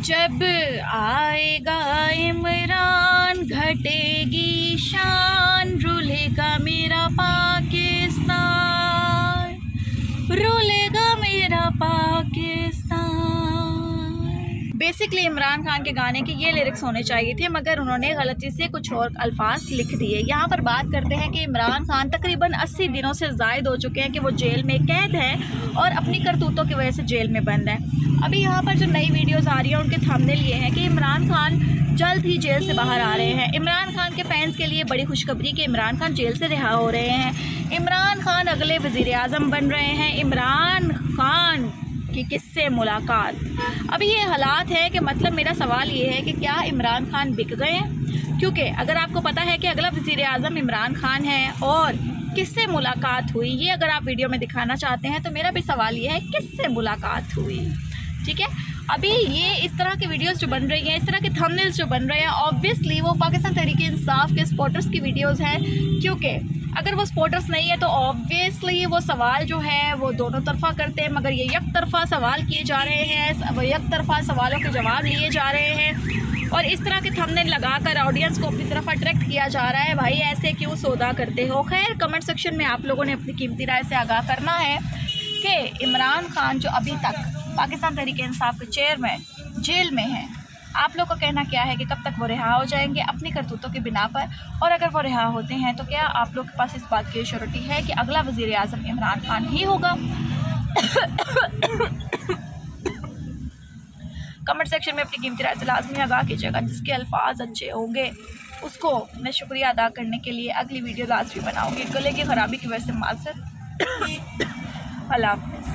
जब आएगा इमरान घटेगी शान, रुलेगा मेरा पाकिस्तान, रुलेगा मेरा पाकिस्तान। बेसिकली इमरान खान के गाने के ये लिरिक्स होने चाहिए थे, मगर उन्होंने गलती से कुछ और अल्फाज लिख दिए। यहाँ पर बात करते हैं कि इमरान खान तकरीबन 80 दिनों से ज़ायद हो चुके हैं कि वो जेल में कैद है और अपनी करतूतों की वजह से जेल में बंद है। अभी यहाँ पर जो नई वीडियोस आ रही हैं उनके थंबनेल ये है कि इमरान खान जल्द ही जेल से बाहर आ रहे हैं। इमरान खान के फैंस के लिए बड़ी खुशखबरी कि इमरान खान जेल से रिहा हो रहे हैं। इमरान खान अगले वज़ीर-ए-आज़म बन रहे हैं। इमरान खान की किससे मुलाकात। अभी ये हालात है कि मतलब मेरा सवाल ये है कि क्या इमरान खान बिक गए हैं, क्योंकि अगर आपको पता है कि अगला वज़ीर-ए-आज़म इमरान खान है और किससे मुलाकात हुई, ये अगर आप वीडियो में दिखाना चाहते हैं तो मेरा भी सवाल ये है किससे मुलाकात हुई। ठीक है, अभी ये इस तरह की वीडियोस जो बन रही हैं, इस तरह के थंबनेल्स जो बन रहे हैं, ऑब्वियसली वो पाकिस्तान तहरीक-ए-इंसाफ के सपोर्टर्स की वीडियोस हैं, क्योंकि अगर वो सपोर्टर्स नहीं है तो ऑब्वियसली वो सवाल जो है वो दोनों तरफा करते हैं, मगर ये एक तरफा सवाल किए जा रहे हैं, वो एक तरफा सवालों के जवाब लिए जा रहे हैं और इस तरह के थंबनेल लगाकर ऑडियंस को अपनी तरफ अट्रैक्ट किया जा रहा है। भाई ऐसे क्यों सौदा करते हो। खैर, कमेंट सेक्शन में आप लोगों ने अपनी कीमती राय से आगाह करना है कि इमरान खान जो अभी तक पाकिस्तान तहरीक-ए-इंसाफ के चेयरमैन जेल में हैं, आप लोग का कहना क्या है कि कब तक वो रिहा हो जाएंगे अपनी करतूतों की बिना पर, और अगर वो रिहा होते हैं तो क्या आप लोग के पास इस बात की श्योरिटी है कि अगला वज़ीर-ए-आज़म इमरान खान ही होगा। कमेंट सेक्शन में अपनी कीमती राय से लाजमी आगाह कीजिएगा। जिसके अल्फाज अच्छे होंगे उसको मैं शुक्रिया अदा करने के लिए अगली वीडियो लाजमी बनाऊँगी। गले की ख़राबी की वजह से माज़रत। अल्लाह हाफ़िज़।